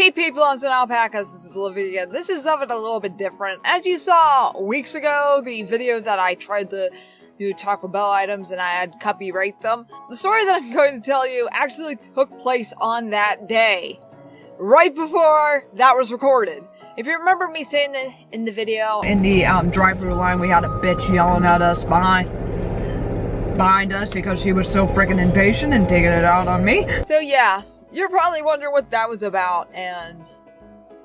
Hey people, I'm some alpacas, this is Livvy, and this is something a little bit different. As you saw weeks ago, the video that I tried the new Taco Bell items and I had Cuppy rate them, the story that I'm going to tell you actually took place on that day, right before that was recorded. If you remember me saying in the video, in the drive-thru line, we had a bitch yelling at us behind us because she was so freaking impatient and taking it out on me. So yeah. You're probably wondering what that was about, and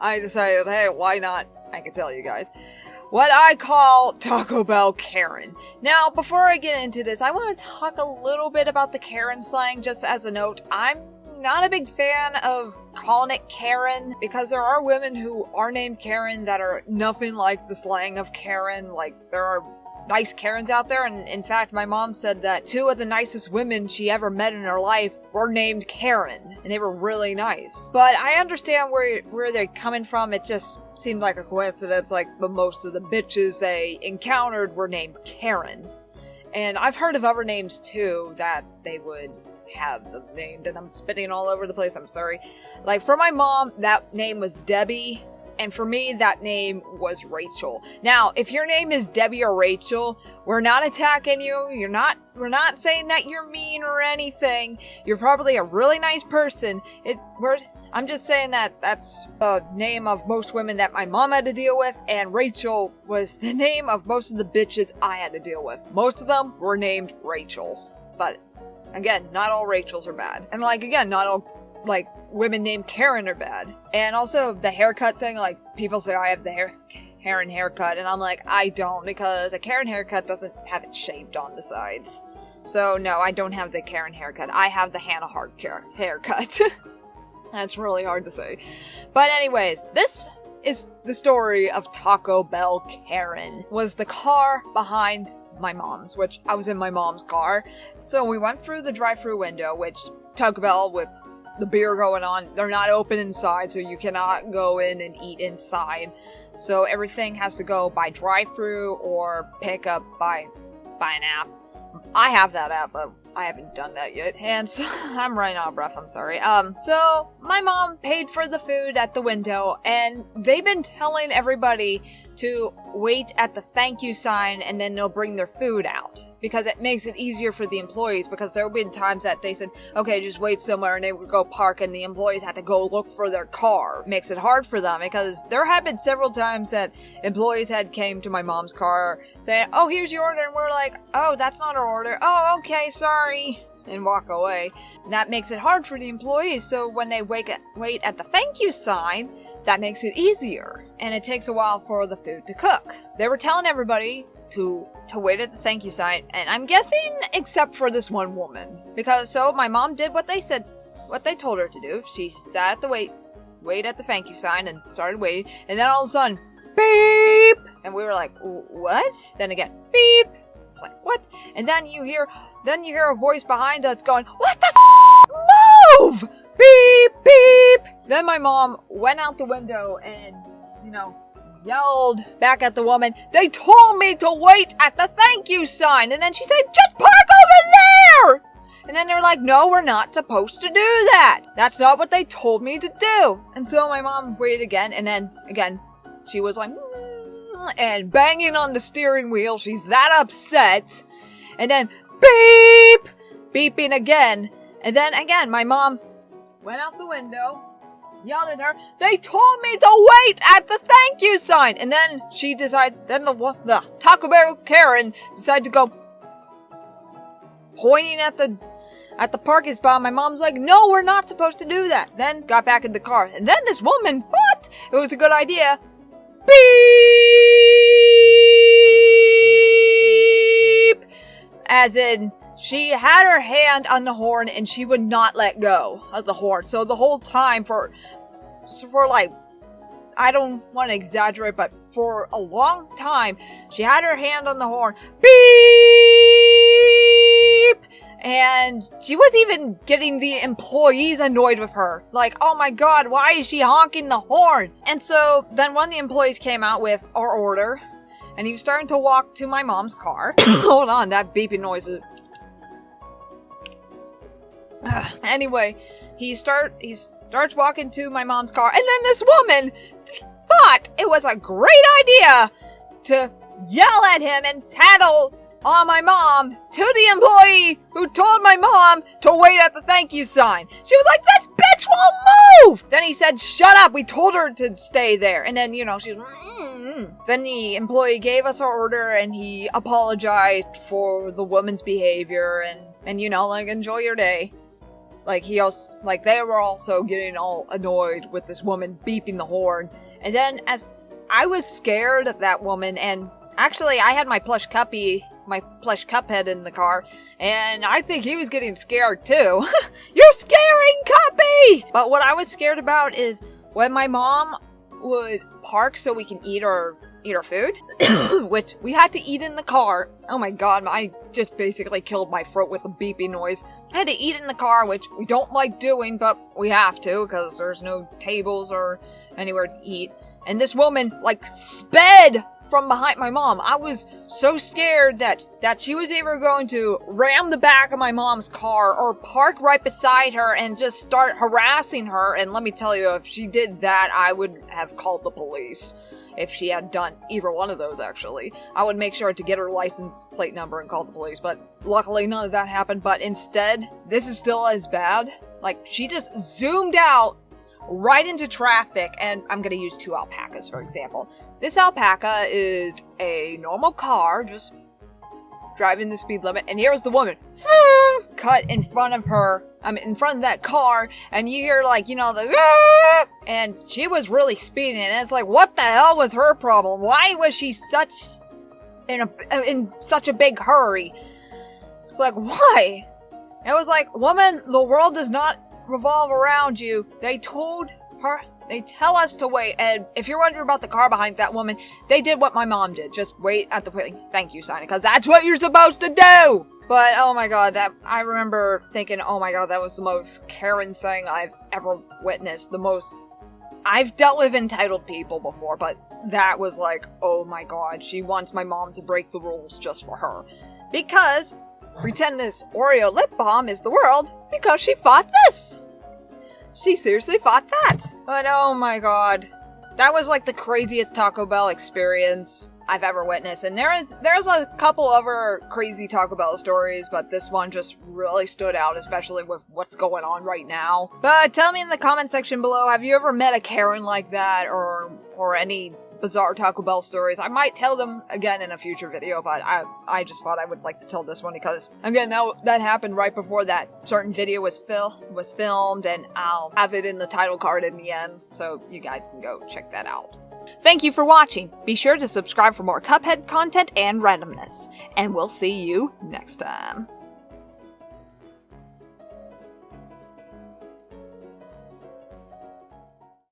I decided, hey, why not? I can tell you guys. What I call Taco Bell Karen. Now, before I get into this, I want to talk a little bit about the Karen slang, just as a note. I'm not a big fan of calling it Karen, because there are women who are named Karen that are nothing like the slang of Karen. Like, there are nice Karens out there, and in fact my mom said that 2 of the nicest women she ever met in her life were named Karen, and they were really nice. But I understand where they're coming from. It just seemed like a coincidence, like most of the bitches they encountered were named Karen. And I've heard of other names too that they would have them named, and I'm spitting all over the place, I'm sorry. Like for my mom, that name was Debbie. And for me, that name was Rachel. Now, if your name is Debbie or Rachel, we're not attacking you. We're not saying that you're mean or anything. You're probably a really nice person. I'm just saying that that's the name of most women that my mom had to deal with, and Rachel was the name of most of the bitches I had to deal with. Most of them were named Rachel. But again, not all Rachels are bad. And again, not all women named Karen are bad. And also the haircut thing, people say I have the Karen haircut, and I'm like, I don't, because a Karen haircut doesn't have it shaved on the sides. So no, I don't have the Karen haircut. I have the Hannah Hart haircut. That's really hard to say. But anyways, this is the story of Taco Bell Karen. Was the car behind my mom's, which I was in my mom's car. So we went through the drive-thru window, which Taco Bell with the beer going on, they're not open inside, so you cannot go in and eat inside. So everything has to go by drive-thru or pick up by an app. I have that app, but I haven't done that yet. And so I'm running out of breath, I'm sorry. So my mom paid for the food at the window, and they've been telling everybody to wait at the thank you sign and then they'll bring their food out. Because it makes it easier for the employees, because there have been times that they said, okay, just wait somewhere, and they would go park and the employees had to go look for their car. It makes it hard for them, because there have been several times that employees had came to my mom's car saying, oh, here's your order, and we're like, oh, that's not our order. Oh, okay, sorry. And walk away. That makes it hard for the employees, so when they wait at the thank you sign, that makes it easier. And it takes a while for the food to cook. They were telling everybody to wait at the thank you sign, and I'm guessing except for this one woman. Because so my mom did what they told her to do. She sat at the wait at the thank you sign and started waiting, and then all of a sudden, beep! And we were like, what? Then again, beep! It's like, what? And then you hear a voice behind us going, what the move! Beep, beep! Then my mom went out the window and, yelled back at the woman, they told me to wait at the thank you sign. And then she said, just park over there! And then they're like, no, we're not supposed to do that. That's not what they told me to do. And so my mom waited again, and then again, she was like, and banging on the steering wheel. She's that upset. And then beep, beeping again. And then again, my mom went out the window, yelled at her, they told me to wait at the thank you sign. And then the Taco Bell Karen decided to go pointing at the parking spot. My mom's like, no, we're not supposed to do that. Then got back in the car. And then this woman thought it was a good idea. Beep! As in, she had her hand on the horn and she would not let go of the horn. So the whole time for I don't want to exaggerate, but for a long time, she had her hand on the horn. Beep! And she was even getting the employees annoyed with her. Like, oh my god, why is she honking the horn? And so then one of the employees came out with our order, and he was starting to walk to my mom's car. Hold on, that beeping noise is... Anyway, he's starts walking to my mom's car, and then this woman thought it was a great idea to yell at him and tattle on my mom to the employee who told my mom to wait at the thank you sign. She was like, this bitch won't move! Then he said, shut up, we told her to stay there. And then, she was, Then the employee gave us our order and he apologized for the woman's behavior and enjoy your day. They were also getting all annoyed with this woman beeping the horn. And then as I was scared of that woman, and actually I had my plush Cuphead in the car, and I think he was getting scared too. You're scaring Cuppy! But what I was scared about is when my mom would park so we can eat our food, which we had to eat in the car. Oh my god, I just basically killed my throat with the beeping noise. I had to eat in the car, which we don't like doing, but we have to because there's no tables or anywhere to eat. And this woman, sped from behind my mom. I was so scared that she was either going to ram the back of my mom's car or park right beside her and just start harassing her. And let me tell you, if she did that, I would have called the police. If she had done either one of those, actually. I would make sure to get her license plate number and call the police, but luckily none of that happened. But instead, this is still as bad. She just zoomed out right into traffic, and I'm gonna use 2 alpacas, for example. This alpaca is a normal car, just driving the speed limit, and here's the woman cut in front of her, in front of that car, and you hear the and she was really speeding, and it's what the hell was her problem? Why was she in such a big hurry? It's why? It was woman, the world does not revolve around you. They tell us to wait, and if you're wondering about the car behind that woman, they did what my mom did. Just wait at the thank you sign, because that's what you're supposed to do! But oh my god, I remember thinking, oh my god, that was the most Karen thing I've ever witnessed. I've dealt with entitled people before, but that was oh my god, she wants my mom to break the rules just for her. Because pretend this Oreo lip balm is the world because she fought this. She seriously fought that. But oh my god. That was the craziest Taco Bell experience I've ever witnessed. And there's a couple other crazy Taco Bell stories, but this one just really stood out, especially with what's going on right now. But tell me in the comment section below, have you ever met a Karen like that, or any bizarre Taco Bell stories? I might tell them again in a future video, but I just thought I would like to tell this one because, again, that happened right before that certain video was filmed, and I'll have it in the title card in the end, so you guys can go check that out. Thank you for watching. Be sure to subscribe for more Cuphead content and randomness, and we'll see you next time.